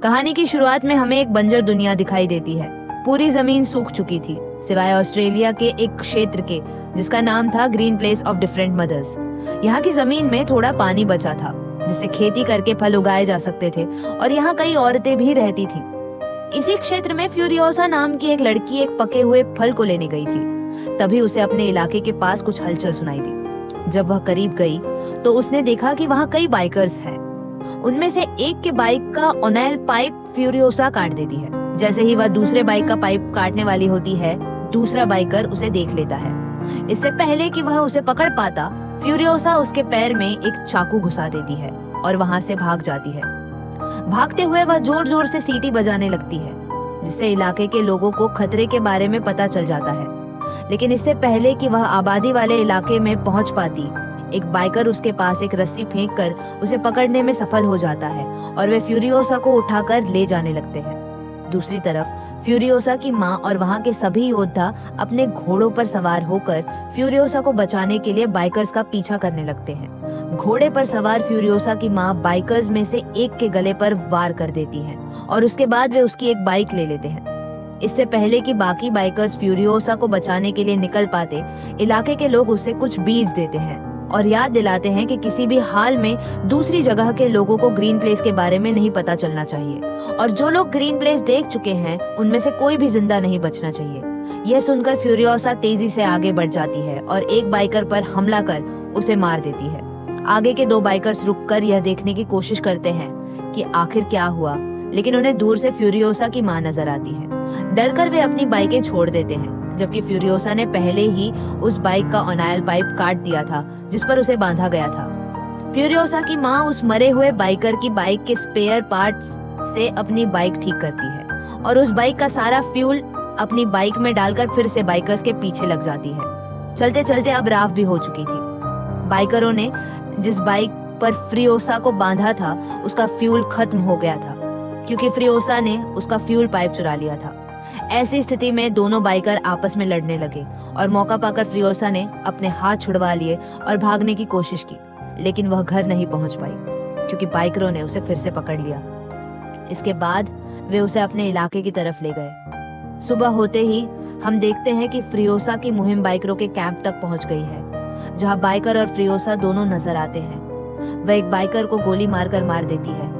कहानी की शुरुआत में हमें एक बंजर दुनिया दिखाई देती है। पूरी जमीन सूख चुकी थी, सिवाय ऑस्ट्रेलिया के एक क्षेत्र के जिसका नाम था green place of different mothers. यहाँ की जमीन में थोड़ा पानी बचा था जिससे खेती करके फल उगाए जा सकते थे और यहाँ कई औरतें भी रहती थी। इसी क्षेत्र में फ्यूरियोसा नाम की एक लड़की एक पके हुए फल को लेने गई थी। तभी उसे अपने इलाके के पास कुछ हलचल सुनाई दी। जब वह करीब गई तो उसने देखा कि वहाँ कई बाइकर्स हैं। उनमें से एक के बाइक का ओनेल पाइप फ्यूरियोसा काट देती है। जैसे ही वह दूसरे बाइक का पाइप काटने वाली होती है, दूसरा बाइकर उसे देख लेता है। इससे पहले कि वह उसे पकड़ पाता, फ्यूरियोसा उसके पैर में एक चाकू घुसा देती है और वहां से भाग जाती है। भागते हुए वह जोर जोर से सीटी बजाने लगती है, जिससे इलाके के लोगों को खतरे के बारे में पता चल जाता है। लेकिन इससे पहले कि वह आबादी वाले इलाके में पहुंच पाती, एक बाइकर उसके पास एक रस्सी फेंक कर उसे पकड़ने में सफल हो जाता है और वे फ्यूरियोसा को उठाकर ले जाने लगते हैं। दूसरी तरफ फ्यूरियोसा की माँ और वहाँ के सभी योद्धा अपने घोड़ों पर सवार होकर फ्यूरियोसा को बचाने के लिए बाइकर्स का पीछा करने लगते हैं। घोड़े पर सवार फ्यूरियोसा की माँ बाइकर्स में से एक के गले पर वार कर देती है और उसके बाद वे उसकी एक बाइक ले लेते हैं। इससे पहले कि बाकी बाइकर्स फ्यूरियोसा को बचाने के लिए निकल पाते, इलाके के लोग उसे कुछ बीज देते हैं और याद दिलाते हैं कि किसी भी हाल में दूसरी जगह के लोगों को ग्रीन प्लेस के बारे में नहीं पता चलना चाहिए और जो लोग ग्रीन प्लेस देख चुके हैं उनमें से कोई भी जिंदा नहीं बचना चाहिए। यह सुनकर फ्यूरियोसा तेजी से आगे बढ़ जाती है और एक बाइकर पर हमला कर उसे मार देती है। आगे के दो बाइकर्स रुककर यह देखने की कोशिश करते हैं कि आखिर क्या हुआ, लेकिन उन्हें दूर से फ्यूरियोसा की मां नजर आती है। डरकर वे अपनी बाइकें छोड़ देते हैं, जबकि फ्यूरियोसा ने पहले ही उस बाइक का ओनाइल पाइप काट दिया था जिस पर उसे बांधा गया था। फ्यूरियोसा की मां उस मरे हुए बाइकर की बाइक के स्पेयर पार्ट्स से अपनी बाइक ठीक करती है और उस बाइक का सारा फ्यूल अपनी बाइक में डालकर फिर से बाइकर्स के पीछे लग जाती है। चलते चलते अब रात भी हो चुकी थी। बाइकरों ने जिस बाइक पर फ्यूरियोसा को बांधा था उसका फ्यूल खत्म हो गया था, क्योंकि फ्यूरियोसा ने उसका फ्यूल पाइप चुरा लिया था। ऐसी स्थिति में दोनों बाइकर आपस में लड़ने लगे और मौका पाकर फ्यूरियोसा ने अपने हाथ छुड़वा लिए और भागने की कोशिश की, लेकिन वह घर नहीं पहुंच पाई क्योंकि बाइकरों ने उसे फिर से पकड़ लिया। इसके बाद वे उसे अपने इलाके की तरफ ले गए। सुबह होते ही हम देखते हैं कि फ्यूरियोसा की मुहिम बाइकरों के कैंप तक पहुंच गई है, जहां बाइकर और फ्यूरियोसा दोनों नजर आते हैं। वह एक बाइकर को गोली मारकर मार देती है,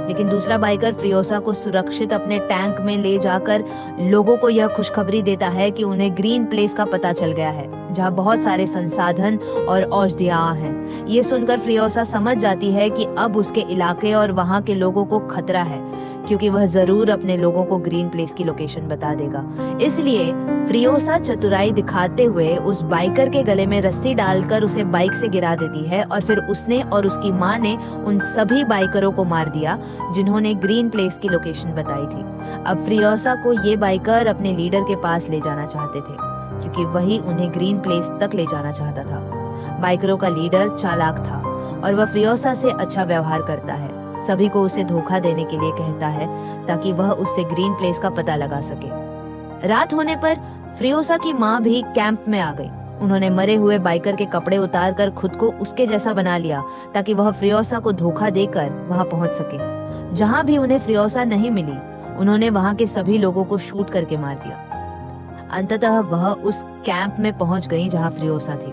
लेकिन दूसरा बाइकर फ्यूरियोसा को सुरक्षित अपने टैंक में ले जाकर लोगों को यह खुशखबरी देता है कि उन्हें ग्रीन प्लेस का पता चल गया है, जहां बहुत सारे संसाधन और औषधियां हैं। ये सुनकर फ्यूरियोसा समझ जाती है कि अब उसके इलाके और वहां के लोगों को खतरा है, क्योंकि वह जरूर अपने लोगों को ग्रीन प्लेस की लोकेशन बता देगा। इसलिए फ्यूरियोसा चतुराई दिखाते हुए उस बाइकर के गले में रस्सी डालकर उसे बाइक से गिरा देती है और फिर उसने और उसकी माँ ने उन सभी बाइकरों को मार दिया जिन्होंने ग्रीन प्लेस की लोकेशन बताई थी। अब फ्यूरियोसा को ये बाइकर अपने लीडर के पास ले जाना चाहते थे, क्योंकि वही उन्हें ग्रीन प्लेस तक ले जाना चाहता था। बाइकरों का लीडर चालाक था और वह फ्यूरियोसा से अच्छा व्यवहार करता है, सभी को उसे धोखा देने के लिए कहता है ताकि वह उससे ग्रीन प्लेस का पता लगा सके। रात होने पर फ्यूरियोसा की माँ भी कैंप में आ गई। उन्होंने मरे हुए बाइकर के कपड़े उतारकर खुद को उसके जैसा बना लिया ताकि वह फ्यूरियोसा को धोखा देकर वहां पहुंच सके। जहां भी उन्हें फ्यूरियोसा नहीं मिली, उन्होंने वहां के सभी लोगों को शूट करके मार दिया। अंततः वह उस कैंप में पहुंच गई जहां फ्यूरियोसा थी।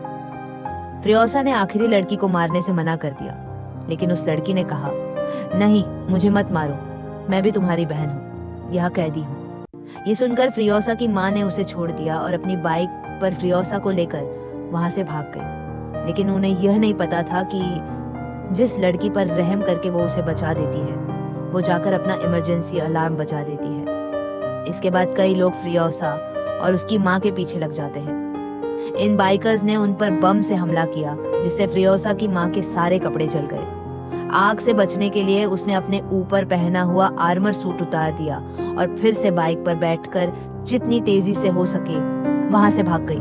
फ्यूरियोसा ने आखिरी लड़की को मारने से मना कर दिया, लेकिन उस लड़की ने कहा, नहीं, मुझे मत मारो, मैं भी तुम्हारी बहन हूँ, यह कैदी हूँ। ये सुनकर फ्यूरियोसा की माँ ने उसे छोड़ दिया और अपनी बाइक पर फ्यूरियोसा को लेकर वहां से भाग गई। लेकिन उन्हें यह नहीं पता था कि जिस लड़की पर रहम करके वो उसे बचा देती है, वो जाकर अपना इमरजेंसी अलार्म बजा देती है। इसके बाद कई लोग फ्यूरियोसा और उसकी माँ के पीछे लग जाते हैं। इन बाइकर्स ने उन पर बम से हमला किया, जिससे फ्यूरियोसा की माँ के सारे कपड़े जल गए। आग से बचने के लिए उसने अपने ऊपर पहना हुआ आर्मर सूट उतार दिया और फिर से बाइक पर बैठकर जितनी तेजी से हो सके वहां से भाग गई।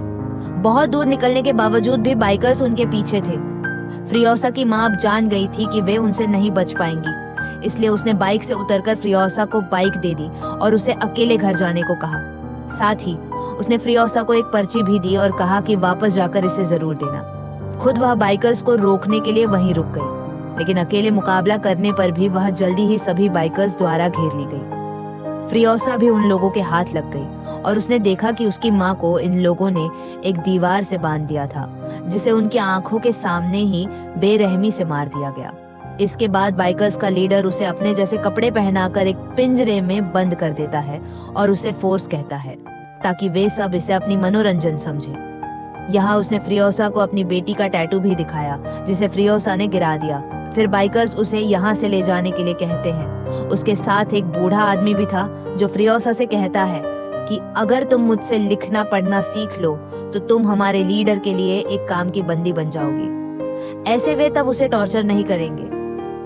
बहुत दूर निकलने के बावजूद भी बाइकर्स उनके पीछे थे। फ्यूरियोसा की माँ अब जान गई थी कि वे उनसे नहीं बच पाएंगी, इसलिए उसने बाइक से उतरकर फ्यूरियोसा को बाइक दे दी और उसे अकेले घर जाने को कहा। साथ ही उसने फ्यूरियोसा को एक पर्ची भी दी और कहा कि वापस जाकर इसे जरूर देना। खुद वह बाइकर्स को रोकने के लिए वहीं रुक गई। लेकिन अकेले मुकाबला करने पर भी वह जल्दी ही सभी बाइकर्स द्वारा घेर ली गई। फ्रियोसा भी उन लोगों के हाथ लग गई और उसने देखा कि उसकी माँ को इन लोगों ने एक दीवार से बांध दिया था, जिसे उनकी आंखों के सामने ही बेरहमी से मार दिया गया। इसके बाद बाइकर्स का लीडर उसे अपने जैसे कपड़े पहनाकर एक पिंजरे में बंद कर देता है और उसे फोर्स कहता है ताकि वे सब इसे अपनी मनोरंजन समझें। यहाँ उसने फ्रियोसा को अपनी बेटी का टैटू भी दिखाया, जिसे फ्रियोसा ने गिरा दिया। फिर बाइकर्स उसे यहाँ से ले जाने के लिए कहते हैं। उसके साथ एक बूढ़ा आदमी भी था जो फ्रियोसा से कहता है कि अगर तुम मुझसे लिखना पढ़ना सीख लो तो तुम हमारे लीडर के लिए एक काम की बंदी बन जाओगी। ऐसे वे तब उसे टॉर्चर नहीं करेंगे।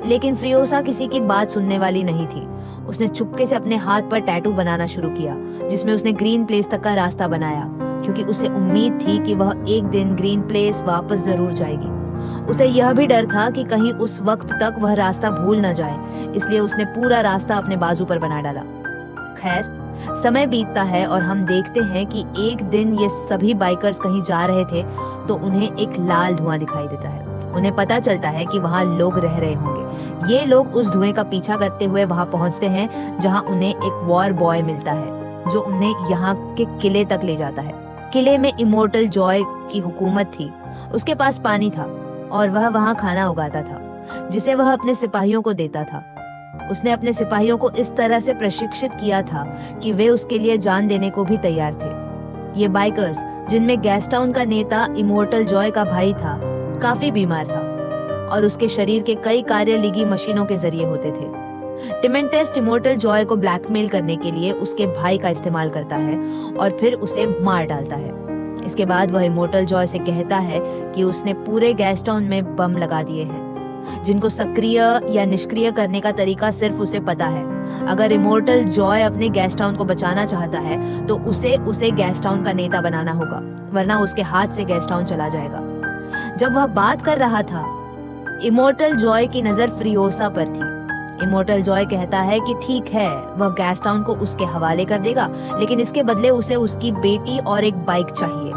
लेकिन फ्रियोसा किसी की बात सुनने वाली नहीं थी। उसने चुपके से अपने हाथ पर टैटू बनाना शुरू किया, जिसमें उसने ग्रीन प्लेस तक का रास्ता बनाया, क्योंकि उसे उम्मीद थी कि वह एक दिन ग्रीन प्लेस वापस जरूर जाएगी। उसे यह भी डर था कि कहीं उस वक्त तक वह रास्ता भूल न जाए, इसलिए उसने पूरा रास्ता अपने बाजू पर बना डाला। खैर, समय बीतता है और हम देखते हैं कि एक दिन ये सभी बाइकर्स कहीं जा रहे थे तो उन्हें एक लाल धुआं दिखाई देता है। उन्हें पता चलता है कि वहाँ लोग रह रहे होंगे। ये लोग उस धुएं का पीछा करते हुए वहाँ पहुँचते हैं, जहाँ उन्हें एक वॉर बॉय मिलता है जो उन्हें यहाँ के किले तक ले जाता है। किले में इमोर्टल जॉय की हुकूमत थी। उसके पास पानी था और वह वहाँ खाना उगाता था, जिसे वह अपने सिपाहियों को देता था। उसने अपने सिपाहियों को इस तरह से प्रशिक्षित किया था कि वे उसके लिए जान देने को भी तैयार थे। ये बाइकर्स, जिनमें गैस्टाउन का नेता इमोर्टल जॉय का भाई था, काफी बीमार था और उसके शरीर के कई कार्य लिगी मशीनों के जरिए होते थे। टिमेंटेस्ट इमोर्टल जॉय को ब्लैकमेल करने के लिए उसके भाई का इस्तेमाल करता है और फिर उसे मार डालता है। इसके बाद वह इमोर्टल जॉय से कहता है कि उसने पूरे गैस्टाउन में बम लगा दिए हैं, जिनको सक्रिय या निष्क्रिय करने का तरीका सिर्फ उसे पता है। अगर इमोर्टल जॉय अपने गैस्टाउन को बचाना चाहता है तो उसे गैस्टाउन का नेता बनाना होगा, वरना उसके हाथ से गैस्टाउन चला जाएगा। जब वह बात कर रहा था, इमोर्टल जॉय की नजर फ्रियोसा पर थी। इमोर्टल जॉय कहता है कि ठीक है, वह गैस्टाउन को उसके हवाले कर देगा, लेकिन इसके बदले उसे उसकी बेटी और एक बाइक चाहिए।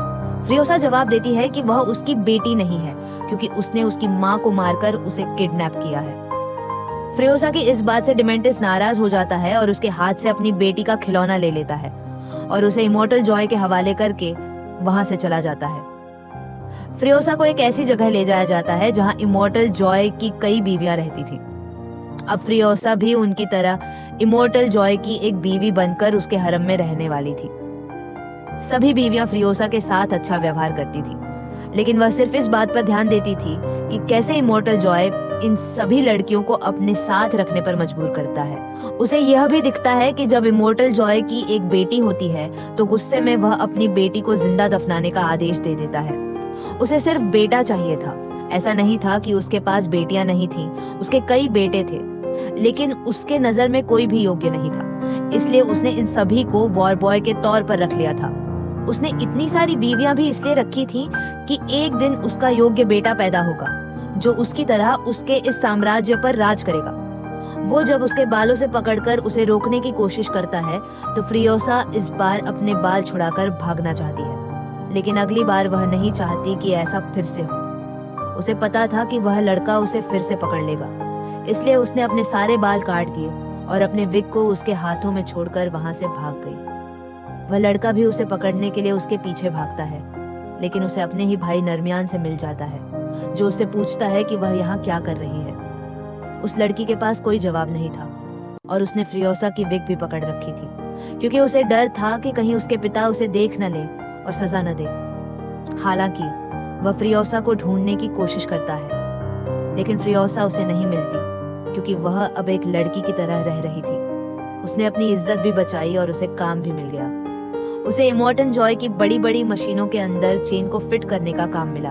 फ्रियोसा जवाब देती है कि वह उसकी बेटी नहीं है, क्योंकि उसने उसकी माँ को मारकर उसे किडनैप किया है। फ्रियोसा की इस बात से डिमेंटिस नाराज हो जाता है और उसके हाथ से अपनी बेटी का खिलौना ले लेता है और उसे इमोर्टल जॉय के हवाले करके वहां से चला जाता है। फ्रियोसा को एक ऐसी जगह ले जाया जाता है जहां इमोर्टल जॉय की कई बीवियां रहती थी। अब फ्रियोसा भी उनकी तरह इमोर्टल जॉय की एक बीवी बनकर उसके हरम में रहने वाली थी। सभी बीवियां फ्रियोसा के साथ अच्छा व्यवहार करती थी, लेकिन वह सिर्फ इस बात पर ध्यान देती थी कि कैसे इमोर्टल जॉय इन सभी लड़कियों को अपने साथ रखने पर मजबूर करता है। उसे यह भी दिखता है कि जब इमोर्टल जॉय की एक बेटी होती है तो गुस्से में वह अपनी बेटी को जिंदा दफनाने का आदेश दे देता है। उसे सिर्फ बेटा चाहिए था। ऐसा नहीं था कि उसके पास बेटियां नहीं थीं, उसके कई बेटे थे, लेकिन उसके नजर में कोई भी योग्य नहीं था, इसलिए उसने इन सभी को वॉर बॉय के तौर पर रख लिया था। उसने इतनी सारी बीवियां भी इसलिए रखी थी कि एक दिन उसका योग्य बेटा पैदा होगा जो उसकी तरह उसके इस साम्राज्य पर राज करेगा। वो जब उसके बालों से पकड़कर उसे रोकने की कोशिश करता है तो फ्रियोसा इस बार अपने बाल छुड़ाकर भागना चाहती है, लेकिन अगली बार वह नहीं चाहती कि ऐसा फिर से हो। उसे पता था कि वह लड़का उसे फिर से पकड़ लेगा, इसलिए उसने अपने सारे बाल काट दिए और अपने विग को उसके हाथों में छोड़कर वहां से भाग गई। वह लड़का भी उसे पकड़ने के लिए उसके पीछे भागता है, लेकिन उसे अपने ही भाई नरमियान से मिल जाता है, जो उससे पूछता है कि वह यहाँ क्या कर रही है। उस लड़की के पास कोई जवाब नहीं था और उसने फ्रियोसा की विग भी पकड़ रखी थी, क्योंकि उसे डर था कि कहीं उसके पिता उसे देख न ले और सजा न दे। हालांकि वह फ्रियोसा को ढूंढने की कोशिश करता है, लेकिन फ्रियोसा उसे नहीं मिलती, क्योंकि वह अब एक लड़की की तरह रह रही थी। उसने अपनी इज्जत भी बचाई और उसे काम भी मिल गया। उसे इमोर्टल जॉय की बड़ी बड़ी मशीनों के अंदर चेन को फिट करने का काम मिला।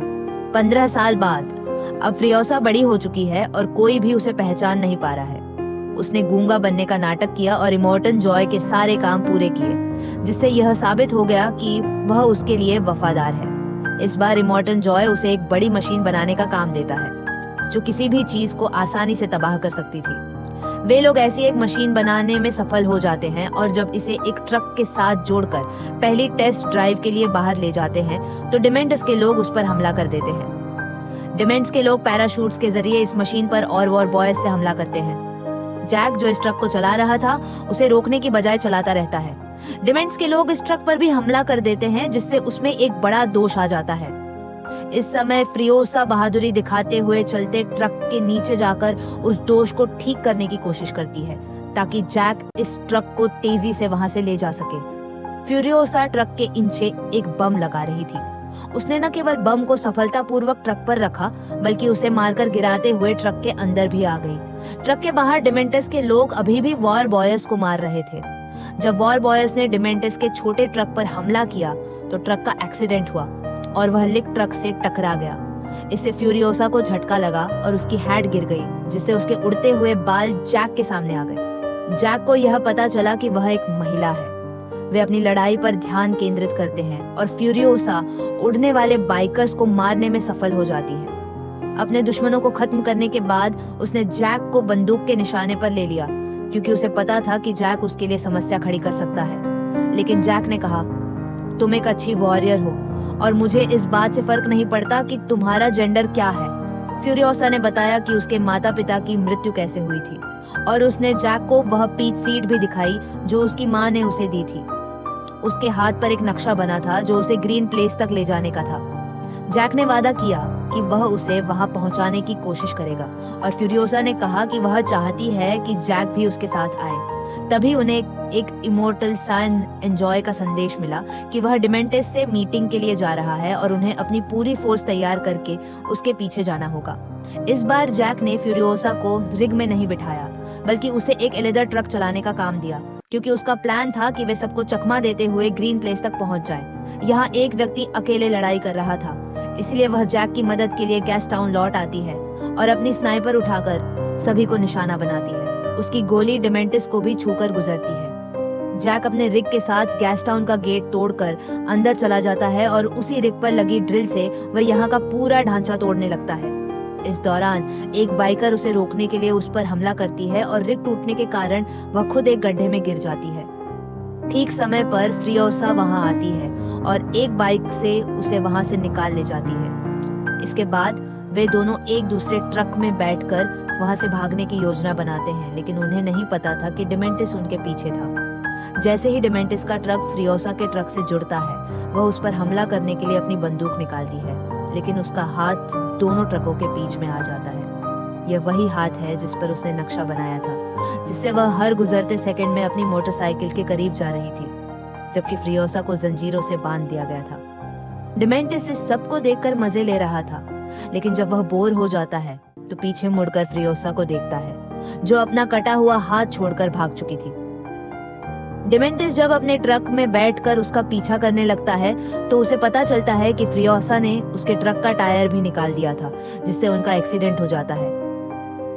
15 साल बाद अब फ्रियोसा बड़ी हो चुकी है और कोई भी उसे पहचान नहीं पा रहा है। उसने गूंगा बनने का नाटक किया और इमोर्टल जॉय के सारे काम पूरे किए, जिससे यह साबित हो गया कि वह उसके लिए वफादार है। इस बार इमोर्टल जॉय उसे एक बड़ी मशीन बनाने का काम देता है, जो किसी भी चीज को आसानी से तबाह कर सकती थी। वे लोग ऐसी एक मशीन बनाने में सफल हो जाते हैं और जब इसे एक ट्रक के साथ जोड़कर पहली टेस्ट ड्राइव के लिए बाहर ले जाते हैं तो डिमेंटस के लोग उस पर हमला कर देते हैं। डिमेंट्स के लोग पैराशूट्स के जरिए इस मशीन पर और वॉर बॉयज से हमला करते हैं। जैक जो इस ट्रक को चला रहा था उसे रोकने की बजाय चलाता रहता है। डिमेंट्स के लोग इस ट्रक पर भी हमला कर देते हैं, जिससे उसमें एक बड़ा दोष आ जाता है। इस समय फ्रियोसा बहादुरी दिखाते हुए चलते ट्रक के नीचे जाकर उस दोष को ठीक करने की कोशिश करती है ताकि जैक इस ट्रक को तेजी से वहां से ले जा सके। फ्यूरियोसा ट्रक के नीचे एक बम लगा रही थी। उसने न केवल बम को सफलतापूर्वक ट्रक पर रखा बल्कि उसे मारकर गिराते हुए ट्रक के अंदर भी आ गई। ट्रक के बाहर डिमेंटस के लोग अभी भी वॉर बॉयज को मार रहे थे। जब वॉर बॉयज ने डिमेंटस के छोटे ट्रक पर हमला किया तो ट्रक का एक्सीडेंट हुआ और वह लिक ट्रक से टकरा गया। इससे फ्यूरियोसा को झटका लगा और उसकी हैट गिर गई, जिससे उसके उड़ते हुए बाल जैक के सामने आ गए। जैक को यह पता चला कि वह एक महिला है। वे अपनी लड़ाई पर ध्यान केंद्रित करते हैं और फ्यूरियोसा उड़ने वाले बाइकर्स को मारने में सफल हो जाती है। अपने दुश्मनों को खत्म करने के बाद उसने जैक को बंदूक के निशाने पर ले लिया, क्योंकि उसे पता था कि जैक उसके लिए समस्या खड़ी कर सकता है। लेकिन जैक ने कहा, तुम एक अच्छी वॉरियर हो और मुझे इस बात से फर्क नहीं पड़ता कि तुम्हारा जेंडर क्या है। फ्यूरियोसा ने बताया कि उसके माता पिता की मृत्यु कैसे हुई थी और उसने जैक को वह पीच सीट भी दिखाई जो उसकी माँ ने उसे दी थी। उसके हाथ पर एक नक्शा बना था जो उसे ग्रीन प्लेस तक ले जाने का था। जैक ने वादा किया कि वह उसे वहां पहुंचाने की कोशिश करेगा और फ्यूरियोसा ने कहा कि वह चाहती है कि जैक भी उसके साथ आए। तभी उन्हें एक इमोर्टल सन एंजॉय का संदेश मिला कि वह डिमेंटिस से मीटिंग के लिए जा रहा है और उन्हें अपनी पूरी फोर्स तैयार करके उसके पीछे जाना होगा। इस बार जैक ने फ्यूरियोसा को रिग में नहीं बिठाया बल्कि उसे एक लेदर ट्रक चलाने का काम दिया, क्योंकि उसका प्लान था कि वे सबको चकमा देते हुए ग्रीन प्लेस तक पहुंच जाएं। यहाँ एक व्यक्ति अकेले लड़ाई कर रहा था, इसलिए वह जैक की मदद के लिए गैस टाउन लौट आती है और अपनी स्नाइपर उठाकर सभी को निशाना बनाती है। उसकी गोली डिमेंटिस को भी छूकर गुजरती है। जैक अपने रिग के साथ गैस टाउन का गेट तोड़कर अंदर चला जाता है और उसी रिग पर लगी ड्रिल से वह यहाँ का पूरा ढांचा तोड़ने लगता है। इस दौरान एक बाइकर उसे रोकने के लिए उस पर हमला करती है और रिग टूटने के कारण वह खुद एक गड्ढे में गिर जाती है। ठीक समय पर फ्रियोसा वहां आती है और एक बाइक से उसे वहां से निकाल ले जाती है। इसके बाद वे दोनों एक दूसरे ट्रक में बैठकर वहां से भागने की योजना बनाते हैं, लेकिन उन्हें नहीं पता था कि डिमेंटिस उनके पीछे था। जैसे ही डिमेंटिस का ट्रक फ्रियोसा के ट्रक से जुड़ता है, वह उस पर हमला करने के लिए अपनी बंदूक निकालती है, लेकिन उसका हाथ दोनों ट्रकों के बीच में आ जाता है। यह वही हाथ है जिस पर उसने नक्शा बनाया था, जिससे वह हर गुजरते सेकंड में अपनी मोटरसाइकिल के करीब जा रही थी, जबकि फ्रियोसा को जंजीरों से बांध दिया गया था। डिमेंटिस इस सबको देखकर मजे ले रहा था, लेकिन जब वह बोर हो जाता है तो पीछे मुड़कर फ्रियोसा को देखता है, जो अपना कटा हुआ हाथ छोड़कर भाग चुकी थी। डिमेंटिस जब अपने ट्रक में बैठकर उसका पीछा करने लगता है तो उसे पता चलता है कि फ्रियोसा ने उसके ट्रक का टायर भी निकाल दिया था, जिससे उनका एक्सीडेंट हो जाता है।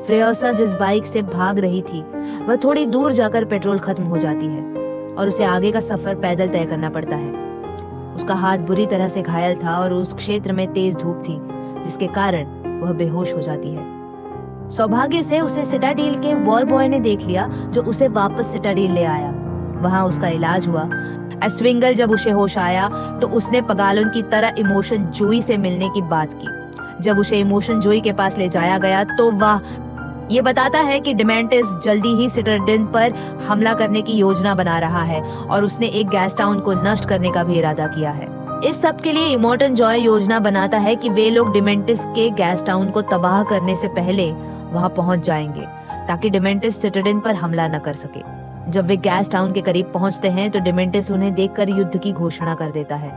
फ्रियोसा जिस बाइक से भाग रही थी वह थोड़ी दूर जाकर पेट्रोल खत्म हो जाती है और उसे आगे का सफर पैदल तय करना पड़ता है। उसका हाथ बुरी तरह से घायल था और उस क्षेत्र में तेज धूप थी, जिसके कारण वह बेहोश हो जाती है। सौभाग्य से उसे सिटाडील के वॉर बॉय ने देख लिया, जो उसे वापस सिटाडील ले आया। वहां उसका इलाज हुआ। एस्विंगल जब उसे होश आया तो उसने पगालोन की तरह इमोशन जोई से मिलने की बात की। जब उसे इमोशन जोई के पास ले जाया गया तो वह ये बताता है कि डिमेंटिस जल्दी ही सिटाडेल पर हमला करने की योजना बना रहा है और उसने एक गैस टाउन को नष्ट करने का भी इरादा किया है। इस सब के लिए इमोर्टन जॉय योजना बनाता है कि वे लोग डिमेंटिस के गैस टाउन को तबाह करने से पहले वहां पहुंच जाएंगे, ताकि डिमेंटिस सिटाडेल पर हमला न कर सके। जब वे गैस टाउन के करीब पहुंचते हैं तो डिमेंटिस उन्हें देखकर युद्ध की घोषणा कर देता है।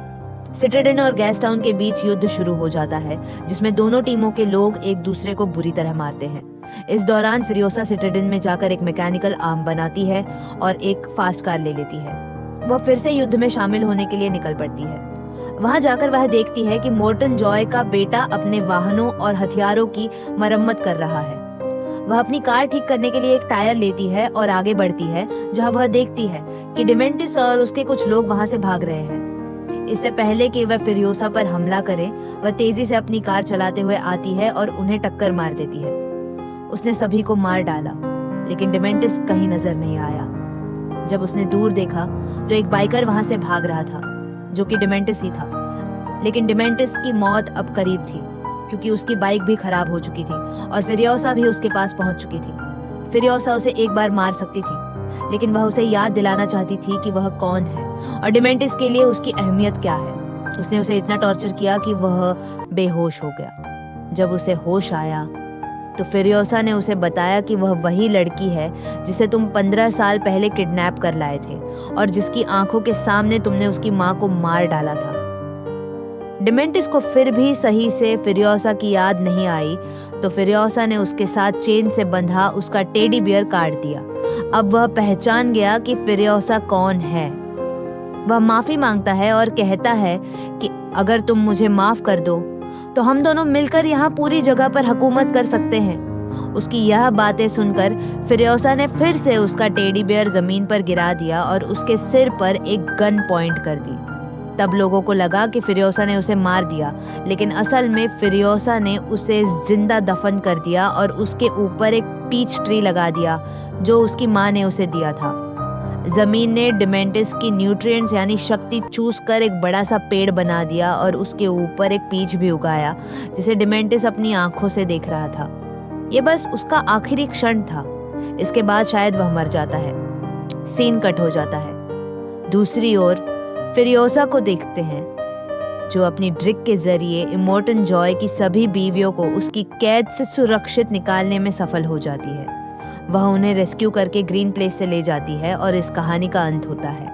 सिटाडेल और गैस टाउन के बीच युद्ध शुरू हो जाता है, जिसमें दोनों टीमों के लोग एक दूसरे को बुरी तरह मारते हैं। इस दौरान फ्रियोसा सिटाडेल में जाकर एक मैकेनिकल आर्म बनाती है और एक फास्ट कार ले लेती है। वह फिर से युद्ध में शामिल होने के लिए निकल पड़ती है। वहां जाकर वह देखती है कि मोर्टन जॉय का बेटा अपने वाहनों और हथियारों की मरम्मत कर रहा है। वह अपनी कार ठीक करने के लिए एक टायर लेती है और आगे बढ़ती है, जहां वह देखती है कि डिमेंटिस और उसके कुछ लोग वहां से भाग रहे हैं। इससे पहले कि वह फ्रियोसा पर हमला करे, वह तेजी से अपनी कार चलाते हुए आती है और उन्हें टक्कर मार देती है। उसने सभी को मार डाला, लेकिन डिमेंटिस कहीं नजर नहीं आया। जब उसने दूर देखा तो एक बाइकर वहां से भाग रहा था, जो कि डिमेंटिस ही था। लेकिन डिमेंटिस की मौत अब करीब थी। क्योंकि उसकी बाइक भी खराब हो चुकी थी और फिरियोसा भी उसके पास पहुंच चुकी थी। फिरियोसा उसे एक बार मार सकती थी, लेकिन वह उसे याद दिलाना चाहती थी कि वह कौन है और डिमेंटिस के लिए उसकी अहमियत क्या है। उसने उसे इतना टॉर्चर किया कि वह बेहोश हो गया। जब उसे होश आया तो फिरियोसा ने उसे बताया कि वह वही लड़की है जिसे तुम 15 साल पहले किडनैप कर लाए थे और जिसकी आंखों के सामने तुमने उसकी माँ को मार डाला था। डिमेंटिस को फिर भी सही से फिरियोसा की याद नहीं आई, तो फिरियोसा ने उसके साथ चेन से बंधा उसका टेडी बियर काट दिया। अब वह पहचान गया कि फिरियोसा कौन है। वह माफी मांगता है और कहता है कि अगर तुम मुझे माफ कर दो तो हम दोनों मिलकर यहाँ पूरी जगह पर हुकूमत कर सकते हैं। उसकी यह बातें सुनकर फिरियोसा ने फिर से उसका टेडी बियर जमीन पर गिरा दिया और उसके सिर पर एक गन पॉइंट कर दी। तब लोगों को लगा कि फिरियोसा ने उसे मार दिया, लेकिन असल में फिरियोसा ने उसे जिंदा दफन कर दिया और उसके ऊपर एक पीच ट्री लगा दिया जो उसकी माँ ने उसे दिया था। जमीन ने डिमेंटिस की न्यूट्रिएंट्स यानी शक्ति चूस कर एक बड़ा सा पेड़ बना दिया और उसके ऊपर एक पीच भी उगाया जिसे डिमेंटिस अपनी आंखों से देख रहा था। ये बस उसका आखिरी क्षण था। इसके बाद शायद वह मर जाता है। सीन कट हो जाता है। दूसरी ओर फिरियोसा को देखते हैं जो अपनी ट्रिक के जरिए इमोर्टन जॉय की सभी बीवियों को उसकी कैद से सुरक्षित निकालने में सफल हो जाती है। वह उन्हें रेस्क्यू करके ग्रीन प्लेस से ले जाती है और इस कहानी का अंत होता है।